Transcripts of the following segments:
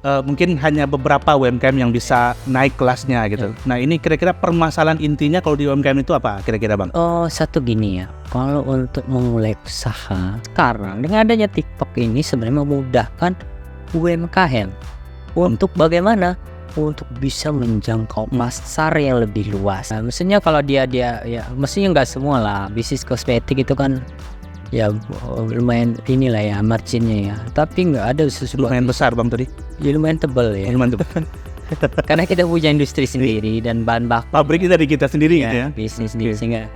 mungkin hanya beberapa UMKM yang bisa naik kelasnya gitu. Nah ini kira-kira permasalahan intinya kalau di UMKM itu apa kira-kira Bang? Satu gini ya, kalau untuk memulai usaha sekarang dengan adanya TikTok ini sebenarnya memudahkan UMKM untuk bagaimana untuk bisa menjangkau pasar yang lebih luas. Nah, maksudnya kalau dia ya, mestinya nggak semua lah. Bisnis kosmetik itu kan ya lumayan inilah ya marginnya ya. Tapi nggak ada Lumayan besar Bang tadi. Ya lumayan tebal ya. Lumayan tebal. Karena kita punya industri sendiri dan bahan baku. Pabriknya dari kita sendiri gitu ya. Bisnis sendiri sehingga.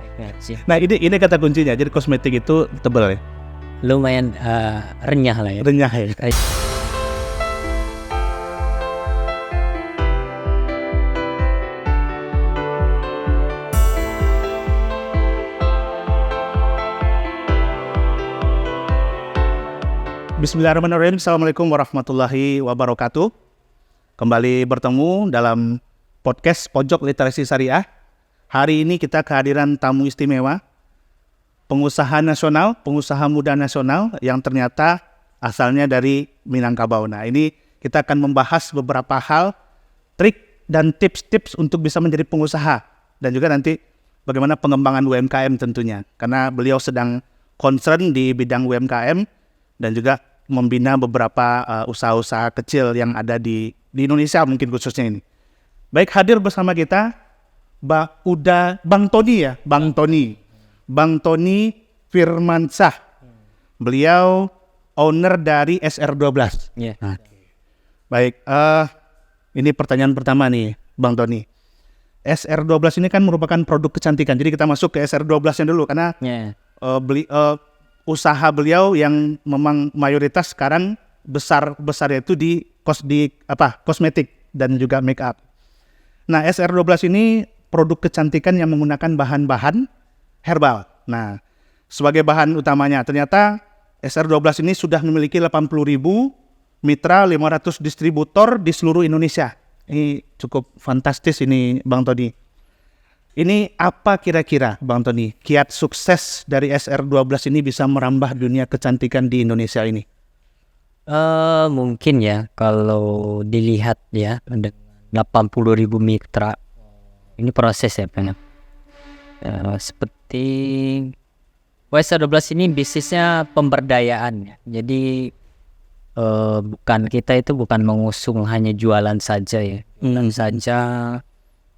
Nah ini kata kuncinya. Jadi kosmetik itu tebal ya. Lumayan renyah lah ya. Renyah ya. Bismillahirrahmanirrahim. Assalamualaikum warahmatullahi wabarakatuh. Kembali bertemu dalam podcast Pojok Literasi Syariah. Hari ini kita kehadiran tamu istimewa, pengusaha nasional, pengusaha muda nasional yang ternyata asalnya dari Minangkabau. Nah ini kita akan membahas beberapa hal, trik dan tips-tips untuk bisa menjadi pengusaha. Dan juga nanti bagaimana pengembangan UMKM tentunya. Karena beliau sedang concern di bidang UMKM dan juga membina beberapa usaha-usaha kecil yang ada di Indonesia mungkin khususnya ini. Baik, hadir bersama kita Bang Tony ya, Bang Tony Firmansyah. Beliau owner dari SR12. Yeah. Baik, ini pertanyaan pertama nih Bang Tony. SR12 ini kan merupakan produk kecantikan. Jadi kita masuk ke SR12-nya dulu karena usaha beliau yang memang mayoritas sekarang besar itu di kosmetik dan juga make up. Nah, SR12 ini produk kecantikan yang menggunakan bahan-bahan herbal. Nah, sebagai bahan utamanya ternyata SR12 ini sudah memiliki 80.000 mitra, 500 distributor di seluruh Indonesia. Ini cukup fantastis ini Bang Tony. Ini apa kira-kira Bang Tony kiat sukses dari SR12 ini bisa merambah dunia kecantikan di Indonesia ini? Mungkin ya kalau dilihat ya ada 80.000 mitra. Ini proses ya pengen. Seperti SR12 ini bisnisnya pemberdayaan ya. Jadi kita itu bukan mengusung hanya jualan saja ya. Jualan saja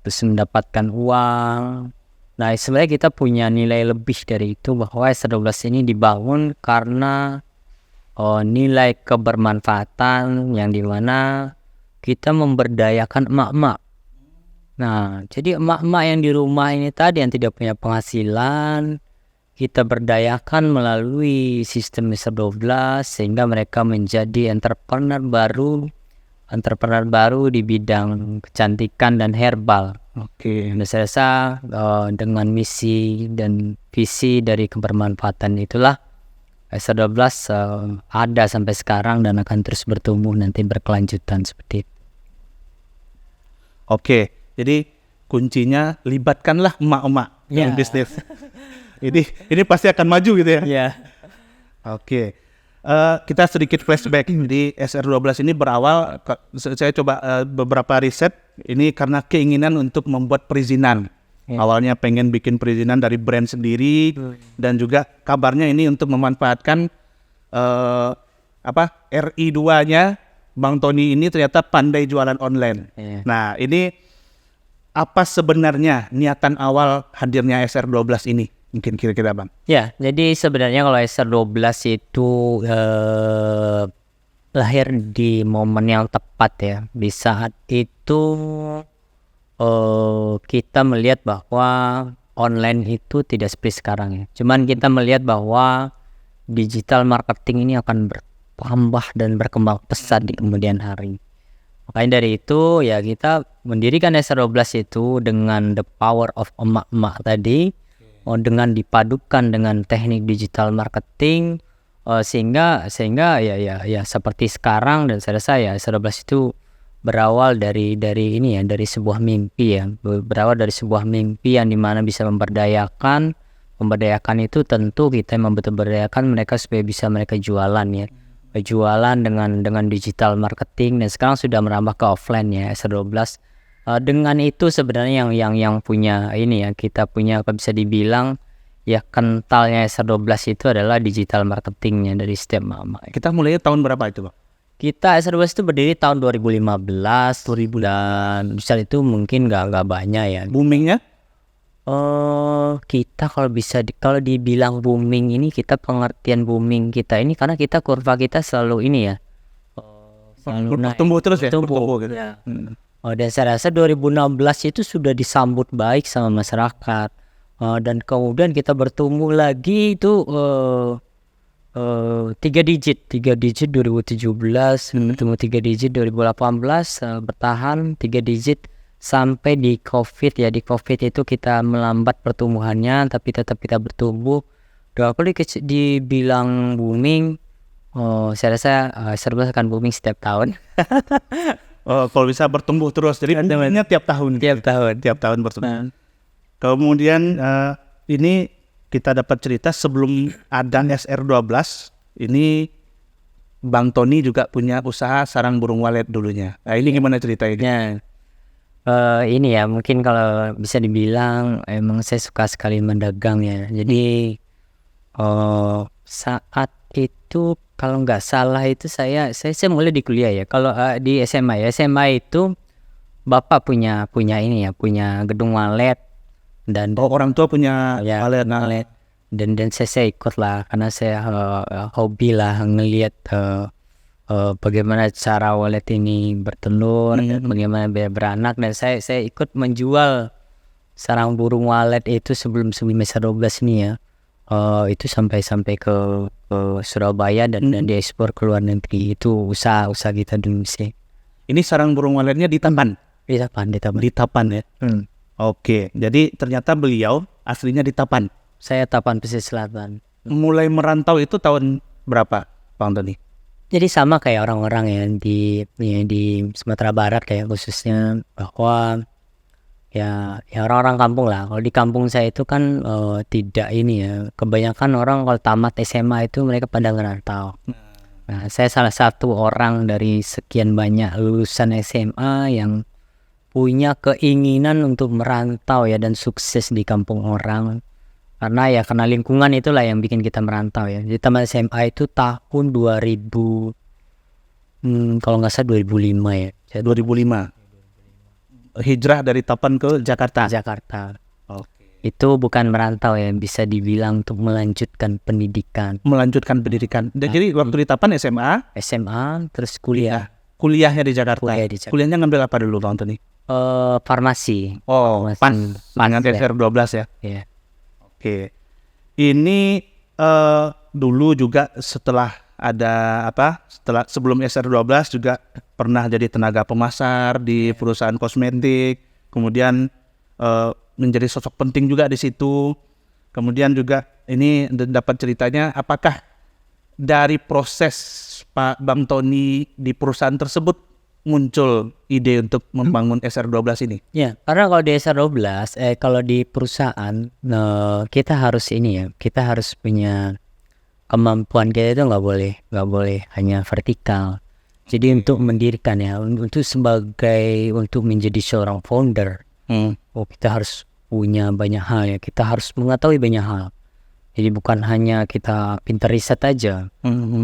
terus mendapatkan uang. Nah sebenarnya kita punya nilai lebih dari itu bahwa SR12 ini dibangun karena nilai kebermanfaatan yang dimana kita memberdayakan emak-emak. Nah jadi emak-emak yang di rumah ini tadi yang tidak punya penghasilan kita berdayakan melalui sistem SR12 sehingga mereka menjadi entrepreneur baru di bidang kecantikan dan herbal. Oke. Dan saya rasa dengan misi dan visi dari kebermanfaatan itulah SR12 ada sampai sekarang dan akan terus bertumbuh nanti berkelanjutan seperti itu. Oke, jadi kuncinya libatkanlah emak-emak dalam bisnis. Ini pasti akan maju gitu ya. Yeah. Oke. Kita sedikit flashback di SR12 ini berawal saya coba beberapa riset ini karena keinginan untuk membuat perizinan. Awalnya pengen bikin perizinan dari brand sendiri dan juga kabarnya ini untuk memanfaatkan RI2-nya Bang Tony ini ternyata pandai jualan online. Nah, ini apa sebenarnya niatan awal hadirnya SR12 ini? Mungkin kira-kira Bang. Ya, jadi sebenarnya kalau SR12 itu lahir di momen yang tepat ya. Di saat itu kita melihat bahwa online itu tidak seperti sekarang ya. Cuman kita melihat bahwa digital marketing ini akan bertambah dan berkembang pesat di kemudian hari. Makanya dari itu ya kita mendirikan SR12 itu dengan the power of emak-emak tadi. Dengan dipadukan dengan teknik digital marketing sehingga ya seperti sekarang. Dan saya rasa ya SR12 itu berawal dari ini ya, dari sebuah mimpi ya, berawal dari sebuah mimpi yang dimana bisa memberdayakan itu tentu kita memberdayakan mereka supaya bisa mereka jualan ya. jualan dengan digital marketing, dan sekarang sudah merambah ke offline ya SR12. Dengan itu sebenarnya yang punya ini ya, kita punya apa bisa dibilang ya, kentalnya SR12 itu adalah digital marketingnya dari setiap mama. Kita mulai tahun berapa itu, Bang? Kita SR12 itu berdiri tahun 2015, dan di saat itu mungkin nggak banyak ya. Boomingnya? Kita kalau dibilang booming ini, kita pengertian booming kita ini karena kita kurva kita selalu ini ya, selalu naik. Tumbuh terus ya? Tumbuh, Bertumbuh gitu. ya. Dan saya rasa 2016 itu sudah disambut baik sama masyarakat, dan kemudian kita bertumbuh lagi itu 3 digit 2017, bertumbuh 3 digit 2018, bertahan 3 digit sampai di COVID ya. Di COVID itu kita melambat pertumbuhannya, tapi tetap kita bertumbuh. Kalau dibilang booming, saya rasa serba akan booming setiap tahun. Kalau bisa bertumbuh terus, jadi boomingnya tiap tahun. Tiap tahun bertumbuh. Kemudian ini kita dapat cerita sebelum ada SR12, ini Bang Tony juga punya usaha sarang burung walet dulunya. Nah, ini gimana ceritanya? Ini ya, mungkin kalau bisa dibilang emang saya suka sekali mendagang ya. Jadi saat itu kalau nggak salah itu saya mulai di kuliah ya. Kalau di SMA ya, SMA itu bapak punya ini ya, punya gedung walet, dan Orang tua punya ya, walet. walet. Dan saya ikut lah karena saya hobi lah ngelihat bagaimana cara walet ini bertelur, bagaimana beranak, dan saya ikut menjual sarang burung walet itu sebelum SR12 ini ya. Itu sampai ke Surabaya dan diekspor ke luar negeri. Itu usaha kita dulu sih. Ini sarang burung waletnya di Tapan? Di Tapan. Di Tapan ya. Oke, jadi ternyata beliau aslinya di Tapan. Saya Tapan, Pesisir Selatan. Mulai merantau itu tahun berapa, Bang Tony? Jadi sama kayak orang-orang yang di Sumatera Barat kayak khususnya, bahwa ya orang-orang kampung lah. Kalau di kampung saya itu kan tidak ini ya, kebanyakan orang kalau tamat SMA itu mereka pada ngerantau. Nah, saya salah satu orang dari sekian banyak lulusan SMA yang punya keinginan untuk merantau ya, dan sukses di kampung orang. Karena lingkungan itulah yang bikin kita merantau ya. Jadi tamat SMA itu tahun 2000, kalau nggak salah 2005 ya. 2005. Hijrah dari Tapan ke Jakarta. Oke. Itu bukan merantau ya, bisa dibilang untuk melanjutkan pendidikan. Jadi waktu di Tapan SMA terus kuliah. Kuliahnya di Jakarta. Kuliahnya ngambil apa dulu, Bang Tony? Farmasi. Pas dengan SR12 ya. Iya. Oke. Ini dulu juga setelah sebelum SR12 juga pernah jadi tenaga pemasar di perusahaan kosmetik, kemudian menjadi sosok penting juga di situ. Kemudian juga ini dapat ceritanya, apakah dari proses Pak Bang Tony di perusahaan tersebut muncul ide untuk membangun SR12 ini? Ya, karena kalau di SR12, kalau di perusahaan kita harus kita harus punya kemampuan. Kita itu nggak boleh hanya vertikal. Jadi untuk mendirikan ya, untuk menjadi seorang founder, kita harus punya banyak hal ya. Kita harus mengetahui banyak hal. Jadi bukan hanya kita pintar riset aja,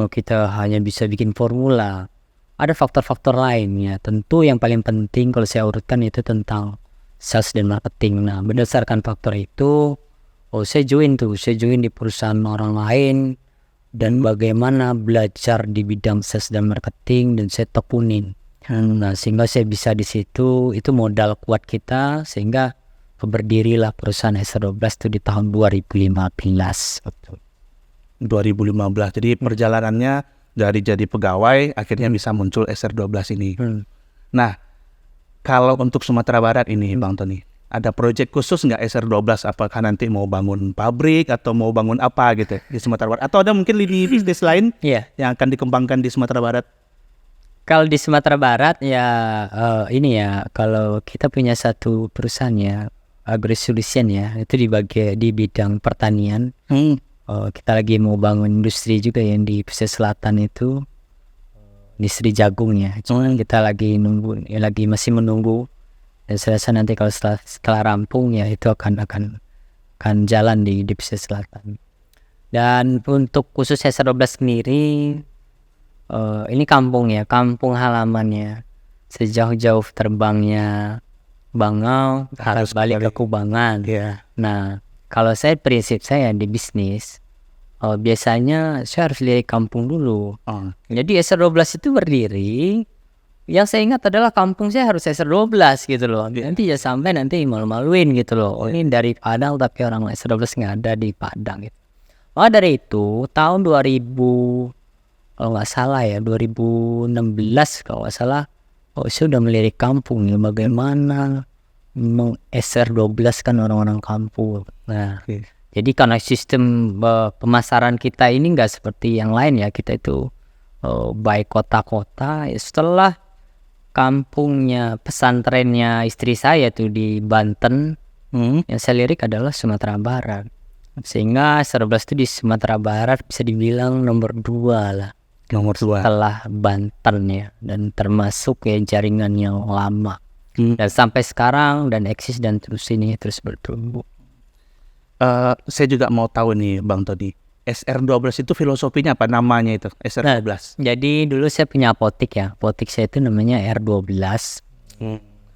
kita hanya bisa bikin formula. Ada faktor-faktor lain ya. Tentu yang paling penting kalau saya urutkan itu tentang sales dan marketing. Nah, berdasarkan faktor itu, saya join di perusahaan orang lain, dan bagaimana belajar di bidang sales dan marketing, dan saya tekunin. Nah, sehingga saya bisa di situ, itu modal kuat kita, sehingga berdirilah perusahaan SR12 itu di tahun 2015. Betul. 2015. Jadi perjalanannya dari jadi pegawai akhirnya bisa muncul SR12 ini. Nah, kalau untuk Sumatera Barat ini, Bang Tony, ada proyek khusus nggak SR12? Apakah nanti mau bangun pabrik atau mau bangun apa gitu di Sumatera Barat? Atau ada mungkin lini bisnis lain yang akan dikembangkan di Sumatera Barat? Kalau di Sumatera Barat ya, ini ya, kalau kita punya satu perusahaan ya, Agrisolution ya, itu di bidang pertanian. Kita lagi mau bangun industri juga yang di pesisir selatan itu. industri jagungnya. Cuman kita lagi nunggu, ya lagi masih menunggu. Dan saya rasa nanti kalau setelah rampung ya itu akan jalan di pesisir selatan. Dan untuk khusus SR12 sendiri, ini kampung halamannya. Sejauh-jauh terbangnya Bangau harus balik ke Kubangan. Iya. Nah, kalau prinsip saya di bisnis, biasanya saya harus lihat kampung dulu. Jadi SR12 itu berdiri, yang saya ingat adalah kampung saya harus SR12 gitu loh. Nanti ya sampai nanti malu-maluin gitu loh. Oh, ini dari Padang tapi orang SR12 nggak ada di Padang gitu. Maka dari itu tahun 2000 kalau nggak salah ya 2016 kalau nggak salah, saya udah melirik kampung ya, bagaimana SR12 kan orang-orang kampung. Nah, jadi karena sistem pemasaran kita ini nggak seperti yang lain ya, kita itu baik kota-kota. Setelah kampungnya pesantrennya istri saya tuh di Banten, yang saya lirik adalah Sumatera Barat. Sehingga SR12 itu di Sumatera Barat bisa dibilang nomor 2 lah. Nomor 2 setelah Banten ya, dan termasuk ya jaringan yang lama dan sampai sekarang dan eksis dan terus bertumbuh. Saya juga mau tahu nih Bang Tony, SR12 itu filosofinya apa, namanya itu SR12? Jadi dulu saya punya apotik ya, apotik saya itu namanya R12.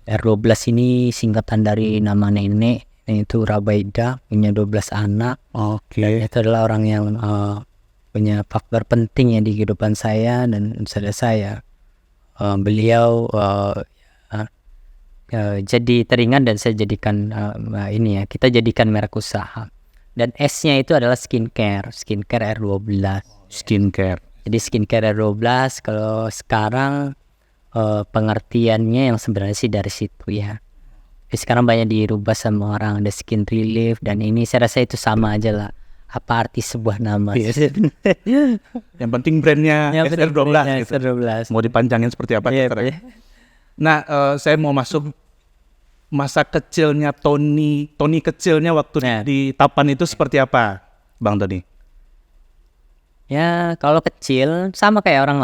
R12 ini singkatan dari nama nenek, itu Rabaida, punya 12 anak. Dan itu adalah orang yang punya faktor penting ya di kehidupan saya dan saudara saya. Beliau jadi teringat dan saya jadikan kita jadikan merek usaha. Dan S-nya itu adalah skincare R12. Skincare. Jadi skincare R12 kalau sekarang pengertiannya yang sebenarnya sih dari situ ya. Tapi sekarang banyak dirubah sama orang, ada skin relief, dan ini saya rasa itu sama aja lah. Apa arti sebuah nama? Yang penting brandnya SR12 gitu. SR12. Mau dipanjangin seperti apa terserah. Nah, saya mau masuk masa kecilnya Tony kecilnya waktu di Tapan itu seperti apa, Bang Tony? Ya, kalau kecil sama kayak orang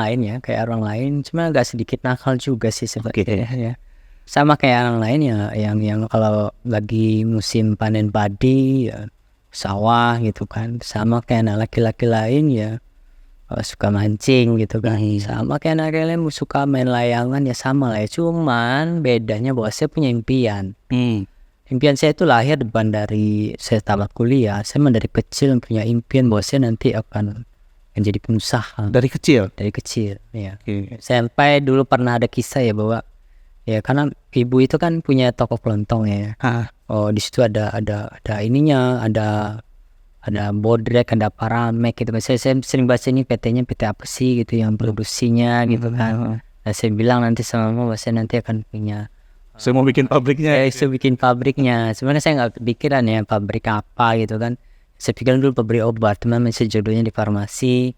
lain, cuma agak sedikit nakal juga sih sepertinya ya. Sama kayak orang lain ya, yang kalau lagi musim panen padi ya sawah gitu kan, sama kayak anak laki-laki lain ya suka mancing gitu kan, sama kayak anak lain suka main layangan ya, sama lah ya. Cuman bedanya bahwa saya punya impian. Impian saya itu lahir depan dari saya tamat kuliah. Saya dari kecil punya impian bahwa saya nanti akan menjadi pengusaha. Dari kecil Ya. Sampai dulu pernah ada kisah ya bahwa ya karena ibu itu kan punya toko kelontong ya. Di situ ada ininya, ada bodrek, ada paramek gitu kan. Saya sering baca ini PT-nya PT apa sih gitu yang produksinya gitu kan. Nah, saya bilang nanti sama mama saya nanti akan punya, saya mau bikin pabriknya. Saya bikin pabriknya. Sebenarnya saya nggak kepikiran ya pabrik apa gitu kan. Saya pikir dulu pabrik obat, teman masih jodohnya di farmasi.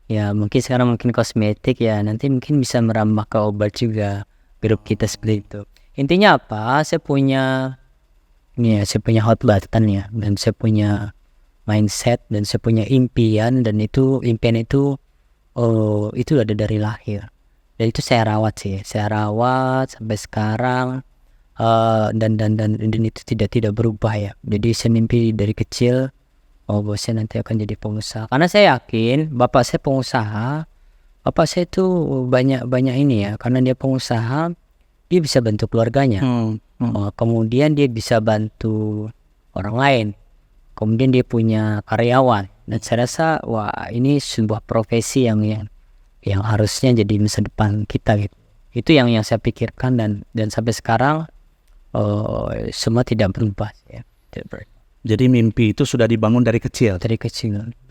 Ya mungkin sekarang mungkin kosmetik ya, nanti mungkin bisa merambah ke obat juga. Grup kita seperti itu. Intinya apa? Saya punya hot button ya, dan saya punya mindset, dan saya punya impian, dan impian itu ada dari lahir. Dan itu saya rawat sampai sekarang, dan itu tidak berubah ya. Jadi saya mimpi dari kecil, bahwa saya nanti akan jadi pengusaha. Karena saya yakin bapak saya pengusaha. Bapak saya itu banyak ini ya, karena dia pengusaha, dia bisa bantu keluarganya. Kemudian dia bisa bantu orang lain. Kemudian dia punya karyawan. Dan saya rasa ini sebuah profesi yang harusnya jadi masa depan kita gitu. Itu yang saya pikirkan, dan sampai sekarang semua tidak berubah ya. Jadi mimpi itu sudah dibangun dari kecil.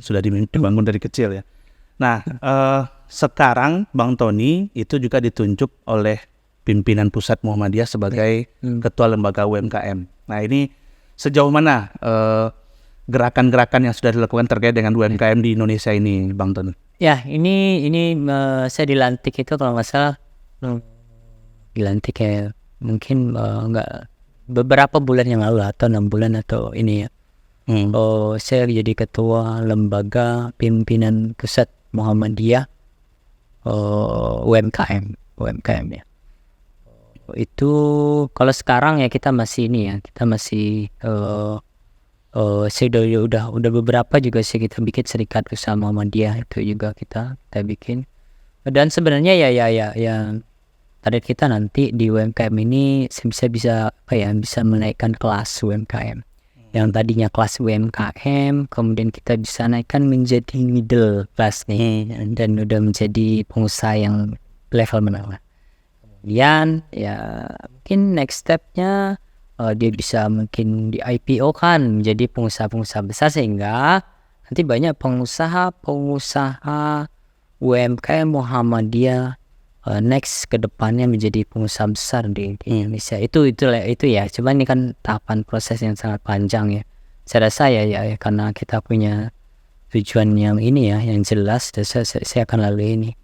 Sudah dibangun dari kecil ya. Nah, sekarang Bang Tony itu juga ditunjuk oleh pimpinan pusat Muhammadiyah sebagai ketua lembaga UMKM. Nah, ini sejauh mana gerakan-gerakan yang sudah dilakukan terkait dengan UMKM di Indonesia ini, Bang Tony? Ya, ini saya dilantik itu kalau nggak salah, dilantik ya mungkin beberapa bulan yang lalu atau 6 bulan atau ini ya. Saya jadi ketua lembaga pimpinan pusat Muhammadiyah UMKM ya. Itu kalau sekarang ya kita masih ini ya, kita masih saya udah beberapa juga sih kita bikin serikat usaha Muhammadiyah, itu juga kita bikin. Dan sebenarnya ya target kita nanti di UMKM ini bisa menaikkan kelas UMKM. Yang tadinya kelas UMKM, kemudian kita bisa naikkan menjadi middle class nih, dan udah menjadi pengusaha yang level menengah. Kemudian ya mungkin next stepnya dia bisa mungkin di IPO kan menjadi pengusaha-pengusaha besar, sehingga nanti banyak pengusaha UMKM Muhammadiyah next ke depannya menjadi pengusaha besar di Indonesia. Itu ya. Cuman ini kan tahapan proses yang sangat panjang ya. Saya rasa ya karena kita punya tujuan yang ini ya, yang jelas, saya akan lalui ini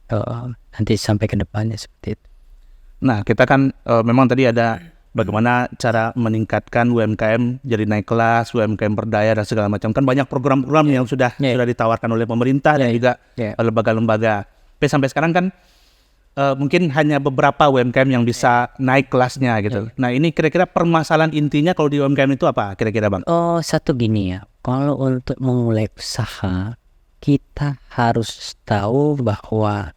nanti sampai ke depannya seperti itu. Nah, kita kan memang tadi ada bagaimana cara meningkatkan UMKM jadi naik kelas, UMKM berdaya dan segala macam. Kan banyak program-program yang sudah ditawarkan oleh pemerintah dan juga lembaga-lembaga. Tapi sampai sekarang kan mungkin hanya beberapa UMKM yang bisa naik kelasnya gitu. Nah, ini kira-kira permasalahan intinya kalau di UMKM itu apa kira-kira, Bang? Satu gini ya, kalau untuk memulai usaha kita harus tahu bahwa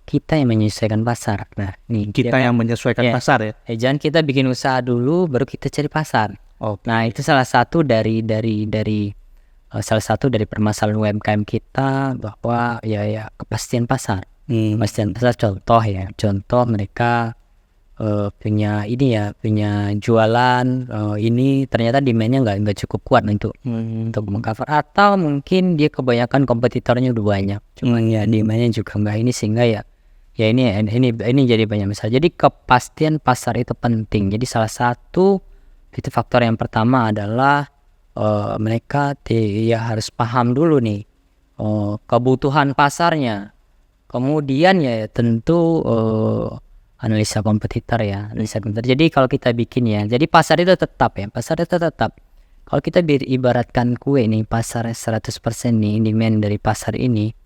kita yang menyesuaikan pasar. Nah, nih Kita yang menyesuaikan pasar ya. Jangan kita bikin usaha dulu baru kita cari pasar. Nah, itu salah satu dari permasalahan UMKM kita, bahwa ya kepastian pasar. Kepastian pasar, contoh mereka punya jualan ini, ternyata demandnya nggak cukup kuat untuk mengcover, atau mungkin dia kebanyakan kompetitornya udah banyak, cuman ya demandnya juga nggak ini, sehingga ya ini jadi banyak masalah. Jadi kepastian pasar itu penting. Jadi salah satu itu faktor yang pertama adalah mereka harus paham dulu nih kebutuhan pasarnya. Kemudian ya tentu analisa kompetitor ya. Jadi kalau kita bikin ya, jadi pasar itu tetap. Kalau kita ibaratkan kue nih, pasar 100% nih demand dari pasar ini,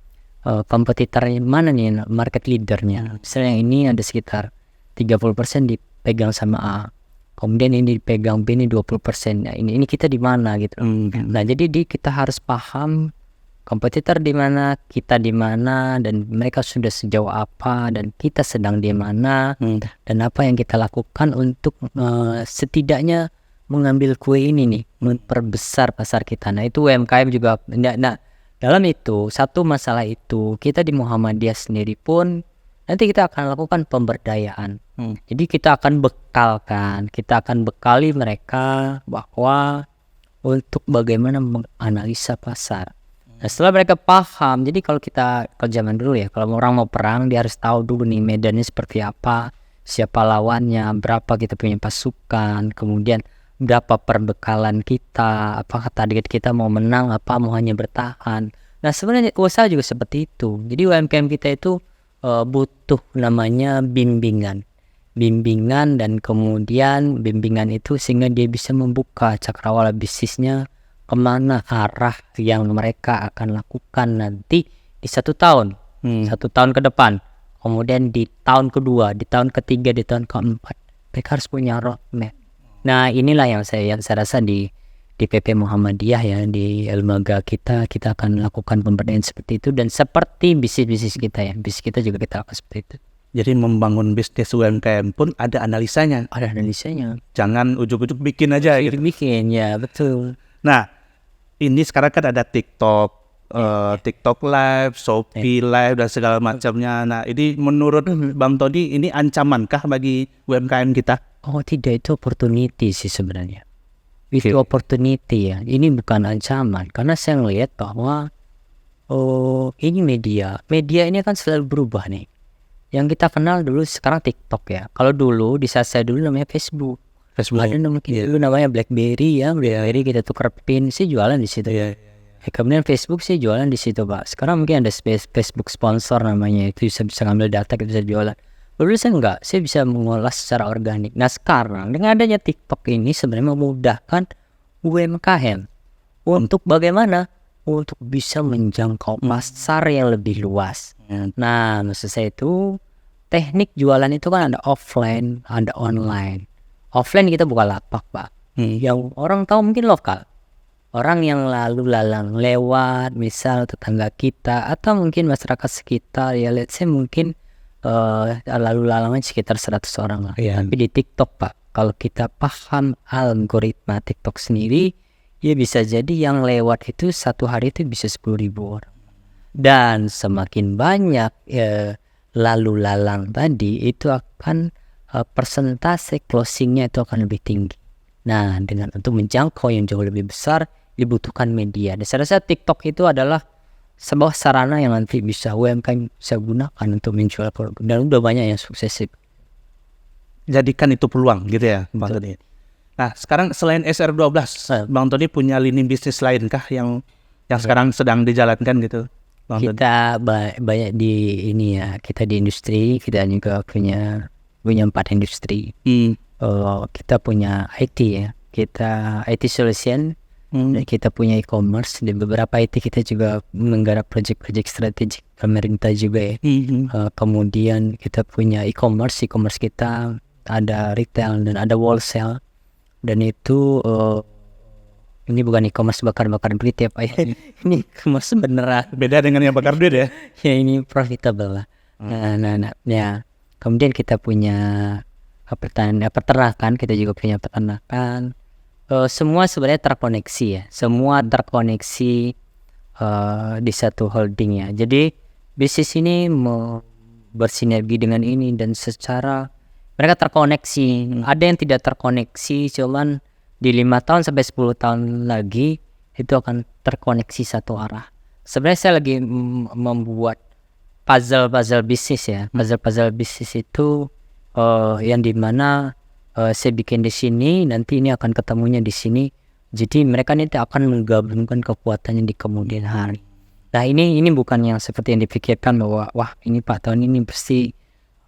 kompetitor mana nih market leadernya. Misalnya yang ini ada sekitar 30% dipegang sama A, kemudian ini dipegang B, ini 20%. Nah, ini kita di mana gitu. Nah, jadi kita harus paham kompetitor di mana, kita di mana, dan mereka sudah sejauh apa, dan kita sedang di mana, dan apa yang kita lakukan untuk setidaknya mengambil kue ini nih, memperbesar pasar kita. Nah, itu UMKM juga. Nah, dalam itu, satu masalah itu, kita di Muhammadiyah sendiri pun nanti kita akan lakukan pemberdayaan. Jadi kita akan bekali mereka bahwa untuk bagaimana menganalisa pasar. Nah, setelah mereka paham, jadi kalau zaman dulu ya, kalau orang mau perang, dia harus tahu dulu nih medannya seperti apa, siapa lawannya, berapa kita punya pasukan, kemudian berapa perbekalan kita, apakah target kita mau menang, apa mau hanya bertahan. Nah, sebenarnya usaha juga seperti itu. Jadi UMKM kita itu butuh namanya bimbingan, dan kemudian bimbingan itu sehingga dia bisa membuka cakrawala bisnisnya kemana arah yang mereka akan lakukan nanti di 1 tahun, 1 tahun ke depan, kemudian di tahun kedua, di tahun ketiga, di tahun keempat, mereka harus punya roadmap. Nah, inilah yang saya rasa di PP Muhammadiyah ya, di lembaga kita akan lakukan pemberdayaan seperti itu, dan seperti bisnis kita ya, bisnis kita juga kita lakukan seperti itu. Jadi membangun bisnis UMKM pun ada analisanya. Jangan ujuk-ujuk bikin aja gitu. Bikin ya, betul. Nah, ini sekarang kan ada TikTok Live, Shopee Live dan segala macamnya. Nah, ini menurut Bang Tony ini ancamankah bagi UMKM kita? Oh tidak, itu opportunity sih sebenarnya. Itu opportunity ya. Ini bukan ancaman, karena saya melihat bahwa ini media ini kan selalu berubah nih. Yang kita kenal dulu sekarang TikTok ya. Kalau dulu di saat saya dulu namanya Facebook. Ada dulu namanya BlackBerry ya. BlackBerry kita tukar pin, sih jualan di situ. Kemudian Facebook sih jualan di situ, Pak. Sekarang mungkin ada Facebook sponsor namanya, itu bisa ngambil data, kita bisa jualan. Dulu saya bisa mengolah secara organik. Nah, sekarang dengan adanya TikTok ini sebenarnya memudahkan UMKM untuk bagaimana untuk bisa menjangkau pasar yang lebih luas. Nah, maksud saya itu teknik jualan itu kan ada offline, ada online. Offline kita buka lapak, Pak. Yang orang tahu mungkin lokal. Orang yang lalu lalang lewat, misal tetangga kita atau mungkin masyarakat sekitar, ya let's say mungkin lalu lalangnya sekitar 100 orang lah. Tapi di TikTok, Pak, kalau kita paham algoritma TikTok sendiri, ya bisa jadi yang lewat itu satu hari itu bisa 10.000 orang. Dan semakin banyak lalu lalang tadi, itu akan persentase closingnya itu akan lebih tinggi. Nah, dengan untuk menjangkau yang jauh lebih besar dibutuhkan media. Dan saya rasa TikTok itu adalah sebuah sarana yang nanti bisa UMKM bisa gunakan untuk menjual produk. Dan udah banyak yang sukses sih. Jadikan itu peluang gitu ya, Bang Tony. Nah, sekarang selain SR12, Bang Tony punya lini bisnis lain kah yang sekarang sedang dijalankan gitu, Bang Tony? Kita banyak di ini ya, kita di industri, kita juga punya 4 industri. Kita punya IT ya, kita IT solution, dan kita punya e-commerce. Di beberapa IT kita juga menggarap proyek-proyek strategik pemerintah juga ya. Kemudian kita punya e-commerce kita ada retail dan ada wholesale. Dan itu ini bukan e-commerce bakar-bakar duit ya Pak ya. Ini e-commerce beneran. Beda dengan yang bakar duit ya. Ya ini profitable lah. Nah, ya. Kemudian kita punya peternakan, kita juga punya peternakan. Semua sebenarnya terkoneksi ya. Semua terkoneksi di satu holding ya. Jadi bisnis ini bersinergi dengan ini dan secara mereka terkoneksi. Ada yang tidak terkoneksi, cuman di 5 tahun sampai 10 tahun lagi itu akan terkoneksi satu arah. Sebenarnya saya lagi membuat puzzle bisnis ya. Puzzle bisnis itu yang dimana saya bikin di sini, nanti ini akan ketemunya di sini. Jadi mereka ini akan menggabungkan kekuatannya di kemudian hari. Nah ini bukan yang seperti yang dipikirkan bahwa wah ini Pak tahun ini pasti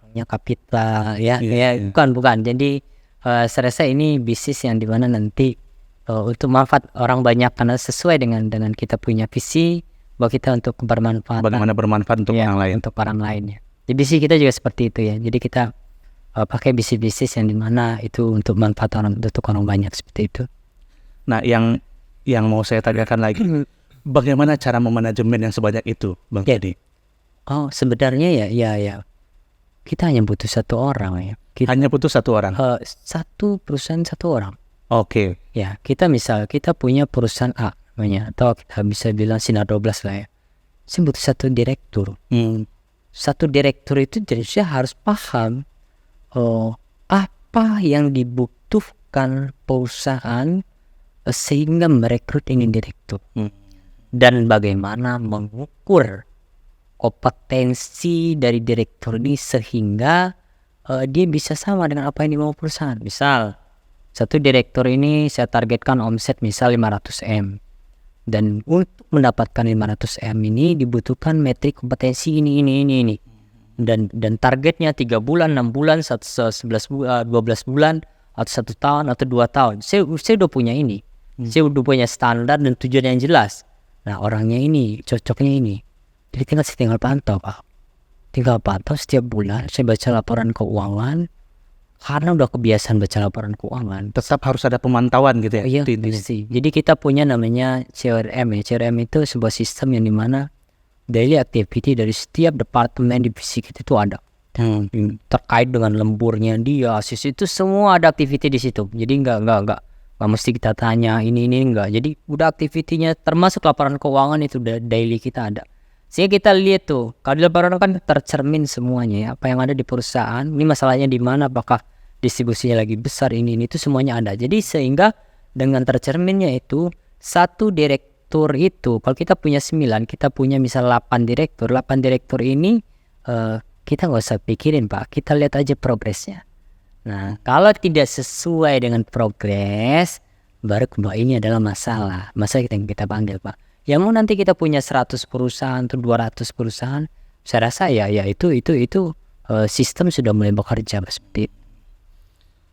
punya kapital ya. Bukan. Jadi saya rasa ini bisnis yang dimana nanti untuk manfaat orang banyak karena sesuai dengan kita punya visi bahwa kita untuk bermanfaat. Bagaimana bermanfaat untuk orang lain? Untuk orang lain ya. Jadi sih kita juga seperti itu ya. Jadi kita pakai bisnis yang dimana itu untuk manfaat untuk orang banyak seperti itu. Nah, yang mau saya tanyakan lagi, bagaimana cara memanajemen yang sebanyak itu, Bang Tony? Oh, sebenarnya ya kita hanya butuh satu orang ya. Hanya butuh satu orang? Satu perusahaan satu orang. Oke. Ya, kita punya perusahaan A namanya, atau kita bisa bilang Sinar 12 lah ya. Saya butuh satu direktur. Satu direktur itu jadi saya harus paham apa yang dibutuhkan perusahaan sehingga merekrut ini direktur, dan bagaimana mengukur kompetensi dari direktur ini sehingga dia bisa sama dengan apa yang dimau perusahaan. Misal satu direktur ini saya targetkan omset misal 500M, dan untuk mendapatkan 500M ini dibutuhkan metrik kompetensi ini. Dan targetnya 3 bulan, 6 bulan, 12 bulan, atau 1 tahun, atau 2 tahun. Saya udah punya ini. Saya udah punya standar dan tujuan yang jelas. Nah orangnya ini, cocoknya ini. Jadi tinggal pantau Pak. Tinggal pantau setiap bulan, saya baca laporan keuangan. Karena udah kebiasaan baca laporan keuangan. Tetap harus ada pemantauan gitu ya? Iya, pasti. Jadi kita punya namanya CRM ya. CRM itu sebuah sistem yang dimana daily activity dari setiap departemen divisi kita itu ada. Terkait dengan lemburnya dia, asis itu semua ada activity di situ. Jadi enggak mesti kita tanya ini enggak. Jadi udah activity-nya termasuk laporan keuangan itu daily kita ada. Sehingga kita lihat tuh, kalau di laporan kan tercermin semuanya ya, apa yang ada di perusahaan. Ini masalahnya di mana, apakah distribusinya lagi besar, ini itu semuanya ada. Jadi sehingga dengan tercerminnya itu satu direktur itu, kalau kita punya 9, kita punya misal 8 direktur. 8 direktur ini kita nggak usah pikirin Pak, kita lihat aja progresnya. Nah kalau tidak sesuai dengan progres, baru ini adalah masalah kita panggil Pak. Ya mau nanti kita punya 100 perusahaan atau 200 perusahaan, saya rasa ya itu sistem sudah mulai bekerja seperti itu.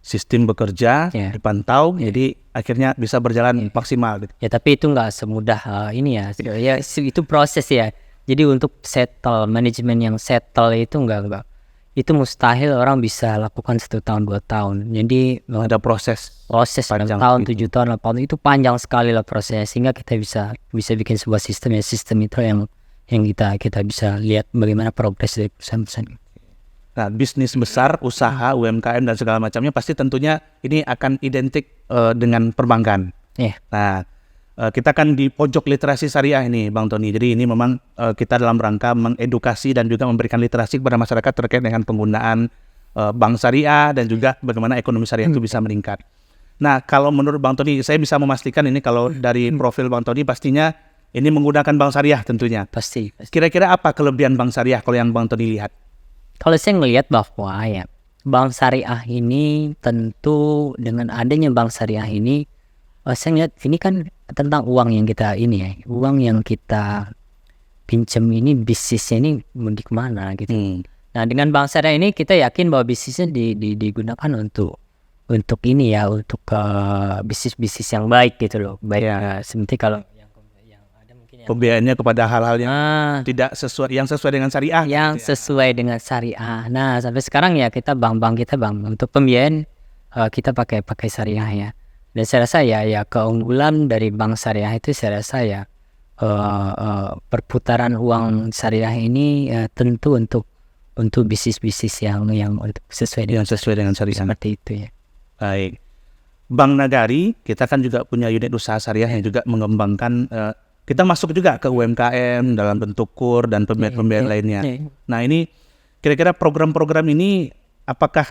sistem bekerja, Ya. dipantau, jadi akhirnya bisa berjalan maksimal. Gitu. Ya tapi itu nggak semudah ini ya. Ya itu proses ya. Jadi untuk settle manajemen yang settle itu nggak itu mustahil orang bisa lakukan 1 tahun 2 tahun. Jadi Ada proses proses 6 panjang tahun itu. 7 tahun 8 tahun itu panjang sekali lah prosesnya, sehingga kita bisa bikin sebuah sistem ya, sistem itu yang kita bisa lihat bagaimana progres dari perusahaan-perusahaan. Nah, bisnis besar, usaha, UMKM dan segala macamnya pasti tentunya ini akan identik dengan perbankan. Ya. Nah, kita kan di pojok literasi syariah ini, Bang Tony. Jadi ini memang kita dalam rangka mengedukasi dan juga memberikan literasi kepada masyarakat terkait dengan penggunaan bank syariah dan juga bagaimana ekonomi syariah itu bisa meningkat. Nah, kalau menurut Bang Tony, saya bisa memastikan ini kalau dari profil Bang Tony pastinya ini menggunakan bank syariah tentunya. Pasti. Kira-kira apa kelebihan bank syariah kalau yang Bang Tony lihat? Kalau saya ngelihat bahwa ya bank syariah ini tentu dengan adanya bank syariah ini, saya ngelihat ini kan tentang uang yang kita ini ya, uang yang kita pinjam ini bisnisnya ini mau di kemana gitu. Nah dengan bank syariah ini kita yakin bahwa bisnisnya digunakan untuk ini ya, untuk bisnis-bisnis yang baik gitu loh, baik seperti kalau yang ada mungkin yang Pembiayaannya kepada hal-hal yang tidak sesuai, yang sesuai dengan syariah. yang sesuai dengan syariah. Nah sampai sekarang ya kita bank untuk pembiayaan kita pakai syariah ya. Dan saya rasa ya keunggulan dari bank syariah itu saya rasa ya perputaran uang syariah ini tentu untuk bisnis-bisnis yang sesuai dengan syariah. Seperti itu ya. Baik. Bank Nagari, kita kan juga punya unit usaha syariah yang juga mengembangkan, kita masuk juga ke UMKM dalam bentuk KUR dan pembiayaan lainnya. Nah ini kira-kira program-program ini apakah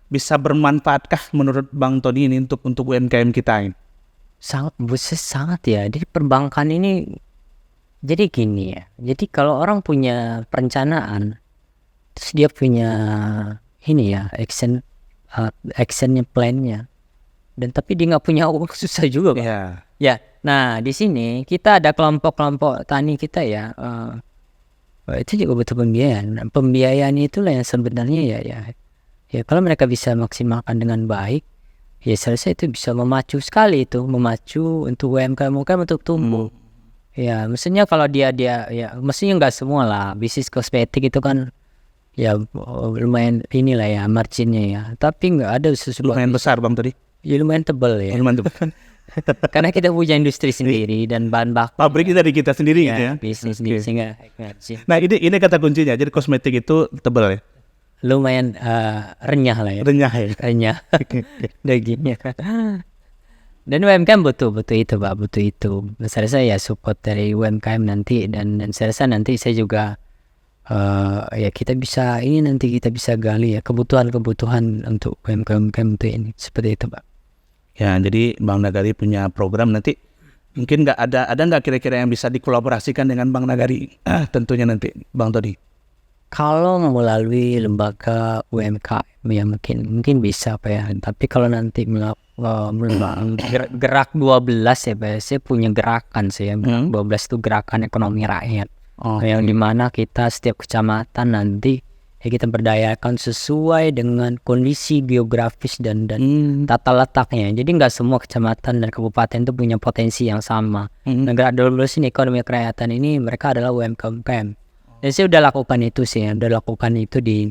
bisa bermanfaatkah menurut Bang Tony ini untuk UMKM kita ini? Sangat ya. Jadi perbankan ini jadi gini ya. Jadi kalau orang punya perencanaan, terus dia punya ini ya actionnya, plannya, dan tapi dia nggak punya uang, susah juga Pak. Ya. Nah di sini kita ada kelompok tani kita ya. Itu juga butuh pembiayaan. Pembiayaan itulah yang sebenarnya ya kalau mereka bisa maksimalkan dengan baik, ya saya rasa itu bisa memacu sekali, itu memacu untuk UMKM untuk tumbuh. Ya maksudnya kalau dia ya mestinya nggak semua lah, bisnis kosmetik itu kan ya lumayan inilah ya marginnya ya, tapi nggak ada sesuatu lumayan besar Bang tadi. Ya lumayan tebal ya. Lumayan tebal. Karena kita punya industri sendiri dan bahan baku. Pabrik kita di kita sendiri gitu ya. Bisnis sehingga margin. Nah ini kata kuncinya. Jadi kosmetik itu tebal ya. Lumayan renyah lah ya. Renyah. Dagingnya kan. Dan UMKM butuh itu Pak, butuh itu. Saya rasa ya support dari UMKM nanti, dan saya rasa nanti saya juga ya kita bisa gali ya kebutuhan untuk UMKM itu ini, seperti itu Pak. Ya jadi Bank Nagari punya program nanti mungkin ada nggak kira-kira yang bisa dikolaborasikan dengan Bank Nagari tentunya nanti Bang Tony. Kalau melalui lembaga UMKM ya mungkin bisa Pak ya. Tapi kalau nanti gerak 12 ya Pak, saya punya gerakan saya 12 itu gerakan ekonomi rakyat. Yang dimana kita setiap kecamatan nanti ya kita berdayakan sesuai dengan kondisi geografis dan tata letaknya. Jadi nggak semua kecamatan dan kabupaten itu punya potensi yang sama. Gerak 12 ini ekonomi kerakyatan ini mereka adalah UMKM. Dan saya udah lakukan itu di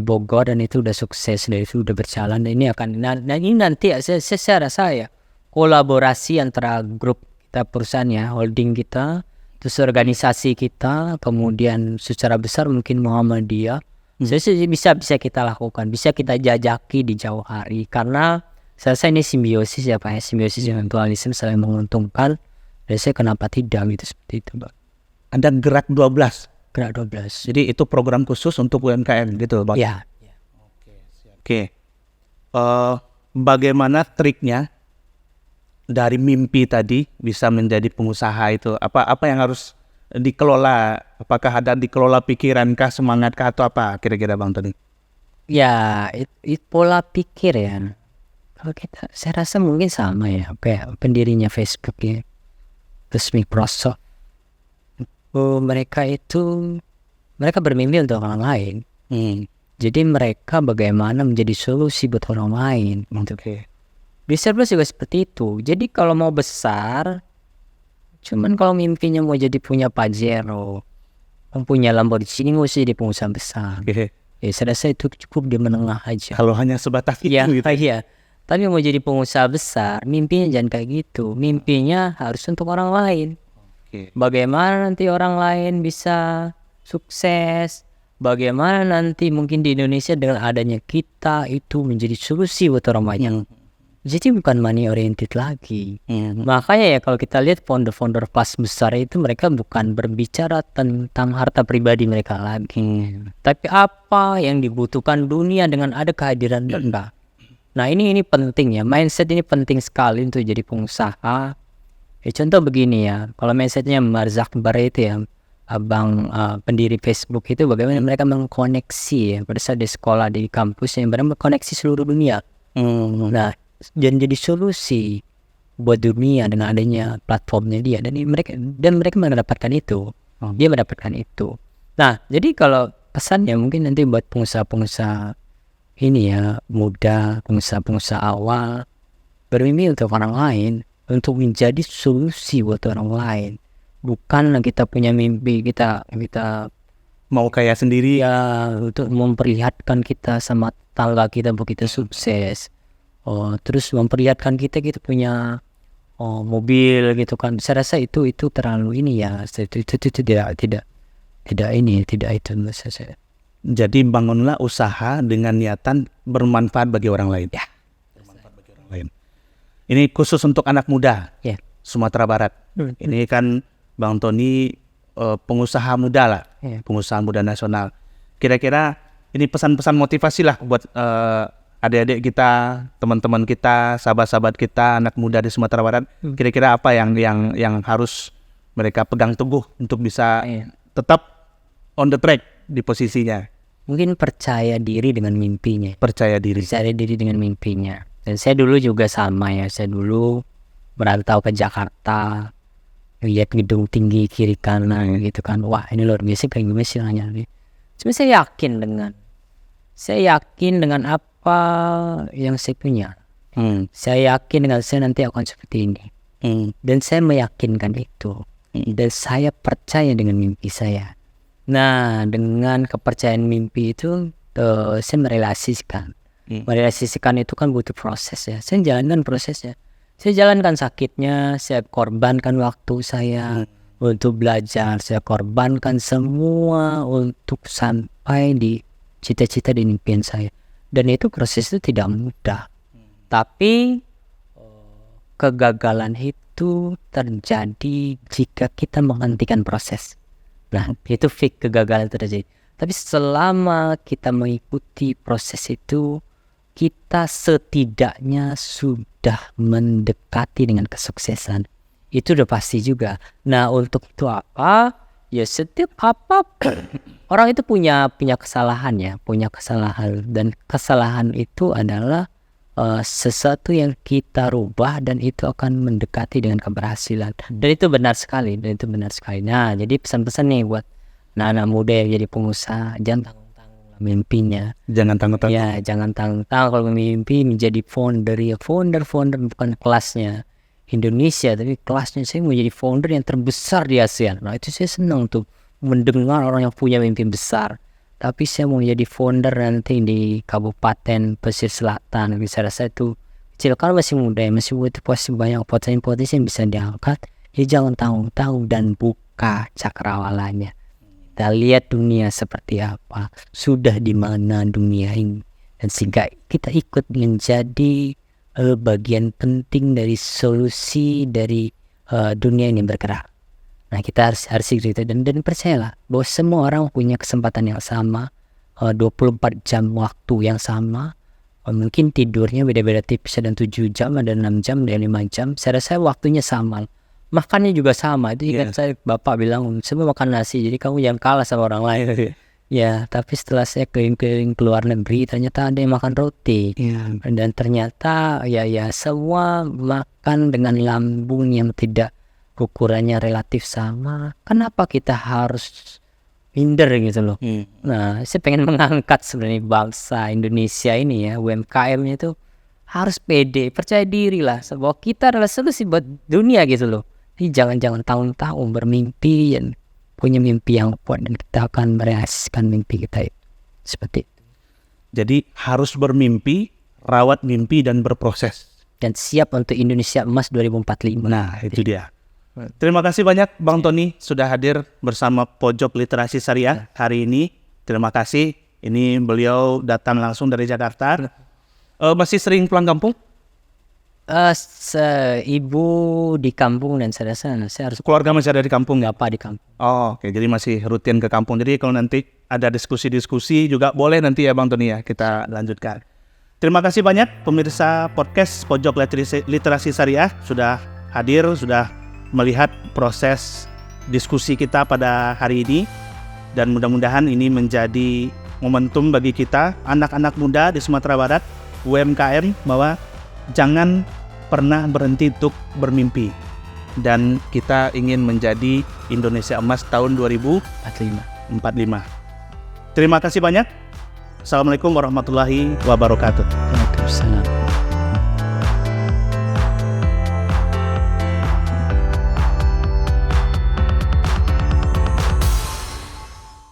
Bogor, dan itu udah sukses, dan itu udah berjalan. Dan ini akan ini nanti saya rasa ya kolaborasi antara grup kita, perusahaan ya, holding kita, terus organisasi kita, kemudian secara besar mungkin Muhammadiyah. Saya bisa kita lakukan, bisa kita jajaki di jauh hari, karena saya rasa ini simbiosis ya Pak ya, simbiosis dengan mutualisme saling menguntungkan. Dan saya kenapa tidak gitu, seperti itu Pak. Ada gerak 12. Gerak 12. Jadi itu program khusus untuk UMKM gitu Bang. Ya. Oke. Bagaimana triknya dari mimpi tadi bisa menjadi pengusaha itu? Apa yang harus dikelola? Apakah ada dikelola pikirankah, semangatkah, atau apa kira-kira Bang Tony? Ya, itu pola pikir ya. Kalau saya rasa mungkin sama ya, kayak pendirinya Facebook ya, terus Microsoft. Mereka bermimpi untuk orang lain. Jadi mereka bagaimana menjadi solusi buat orang lain. Oke. Bisa juga seperti itu. Jadi kalau mau besar, cuman kalau mimpinya mau jadi punya Pajero, punya Lamborghini, nggak usah jadi pengusaha besar. Oke. Ya saya rasa itu cukup di menengah aja. Kalau hanya sebatas itu Iya, gitu. iya. Tapi mau jadi pengusaha besar, mimpinya jangan kayak gitu. Mimpinya harus untuk orang lain. Oke. Bagaimana nanti orang lain bisa sukses? Bagaimana nanti mungkin di Indonesia dengan adanya kita itu menjadi solusi buat orang banyak. Jadi bukan money oriented lagi. Makanya ya kalau kita lihat founder-founder pas besar itu mereka bukan berbicara tentang harta pribadi mereka lagi. Tapi apa yang dibutuhkan dunia dengan ada kehadiran mereka. Nah ini penting ya, mindset ini penting sekali untuk jadi pengusaha. Ya contoh begini ya, kalau mindsetnya Mark Zuckerberg itu ya, abang pendiri Facebook itu bagaimana mereka mengkoneksi ya pada saat di sekolah di kampus yang benar mengkoneksi seluruh dunia. Nah dan jadi solusi buat dunia dengan adanya platformnya dia dan mereka mendapatkan itu. Dia mendapatkan itu. Nah jadi kalau pesannya mungkin nanti buat pengusaha-pengusaha ini ya muda, pengusaha-pengusaha awal bermimpi untuk orang lain, untuk menjadi solusi buat orang lain. Bukan kita punya mimpi kita Mau kaya sendiri. ya untuk memperlihatkan kita sama tetangga kita bahwa kita sukses. Terus memperlihatkan kita punya mobil gitu kan. Saya rasa itu terlalu ini ya. Itu tidak ini, tidak itu menurut saya. Jadi bangunlah usaha dengan niatan bermanfaat bagi orang lain. Ya. Bermanfaat bagi orang lain. Ini khusus untuk anak muda Ya. Sumatera Barat. Ini kan Bang Tony pengusaha muda lah, pengusaha muda nasional. Kira-kira ini pesan-pesan motivasi lah buat adik-adik kita, teman-teman kita, sahabat-sahabat kita, anak muda di Sumatera Barat. Kira-kira apa yang harus mereka pegang teguh untuk bisa tetap on the track di posisinya. Mungkin percaya diri dengan mimpinya. Percaya diri dengan mimpinya. Dan saya dulu juga sama ya. Saya dulu merantau ke Jakarta, lihat gedung tinggi kiri kanan gitu kan. Wah ini luar biasa kayak gimana sih nih. Cuma saya yakin dengan apa yang saya punya. Saya yakin dengan saya nanti akan seperti ini. Dan saya meyakinkan itu. Dan saya percaya dengan mimpi saya. Nah dengan kepercayaan mimpi itu saya merelasikan. Merelasikan itu kan butuh proses ya. Saya jalankan prosesnya. Saya jalankan sakitnya. Saya korbankan waktu saya untuk belajar. Saya korbankan semua untuk sampai di cita-cita dan impian saya. Dan itu proses itu tidak mudah. Tapi kegagalan itu terjadi jika kita menghentikan proses. Nah itu fake kegagalan terjadi. Tapi selama kita mengikuti proses itu, kita setidaknya sudah mendekati dengan kesuksesan. Itu udah pasti juga. Nah untuk itu apa? Ya setiap orang itu punya kesalahan ya, punya kesalahan. Dan kesalahan itu adalah sesuatu yang kita rubah dan itu akan mendekati dengan keberhasilan. Dan itu benar sekali. Nah jadi pesan-pesan nih buat anak muda yang jadi pengusaha, jangan tanggung-tanggung mimpinya. Jangan tanggung-tanggung. Ya jangan tanggung-tanggung kalau mimpi menjadi founder bukan kelasnya Indonesia tapi kelasnya saya mau jadi founder yang terbesar di ASEAN. Nah itu saya senang tuh mendengar orang yang punya mimpi besar. Tapi saya mau jadi founder nanti di Kabupaten Pesisir Selatan. Bisa rasa itu kecil karena masih muda ya, masih pasti banyak potensi yang bisa diangkat. Ya jangan tanggung-tanggung dan buka cakrawalanya. Kita lihat dunia seperti apa, sudah di mana dunia ini, dan sehingga kita ikut menjadi bagian penting dari solusi dari dunia ini bergerak. Nah kita harus gitu dan percayalah bahwa semua orang punya kesempatan yang sama, 24 jam waktu yang sama. Mungkin tidurnya beda-beda tipis, ada 7 jam, ada 6 jam, ada 5 jam. Saya rasa waktunya sama. Makannya juga sama. Itu ingat saya bapak bilang semua makan nasi, jadi kamu jangan kalah sama orang lain. Ya, tapi setelah saya keliling-keliling ke luar negeri, ternyata ada yang makan roti. Dan ternyata ya semua makan dengan lambung yang tidak ukurannya relatif sama. Kenapa kita harus minder gitu loh. Nah, saya pengen mengangkat sebenarnya bangsa Indonesia ini ya, UMKM-nya itu harus pede, percaya diri lah, bahwa kita adalah solusi buat dunia gitu loh. Jadi jangan tahun-tahun bermimpi dan punya mimpi yang kuat, dan kita akan merealisasikan mimpi kita itu. Seperti itu. Jadi harus bermimpi, rawat mimpi dan berproses. Dan siap untuk Indonesia Emas 2045. Nah, itu dia. Terima kasih banyak Bang Tony sudah hadir bersama Pojok Literasi Syariah hari ini. Terima kasih. Ini beliau datang langsung dari Jakarta. Masih sering pulang kampung? Ibu di kampung dan saya harus Keluarga masih ada di kampung ya? apa di kampung. Oh, oke. Jadi masih rutin ke kampung. Jadi kalau nanti ada diskusi-diskusi juga boleh nanti ya Bang Tony ya, kita lanjutkan. Terima kasih banyak pemirsa podcast Pojok Literasi Syariah sudah hadir, sudah melihat proses diskusi kita pada hari ini, dan mudah-mudahan ini menjadi momentum bagi kita anak-anak muda di Sumatera Barat, UMKM, bahwa jangan pernah berhenti untuk bermimpi, dan kita ingin menjadi Indonesia Emas tahun 2045. Terima kasih banyak. Assalamualaikum warahmatullahi wabarakatuh. Waalaikumsalam.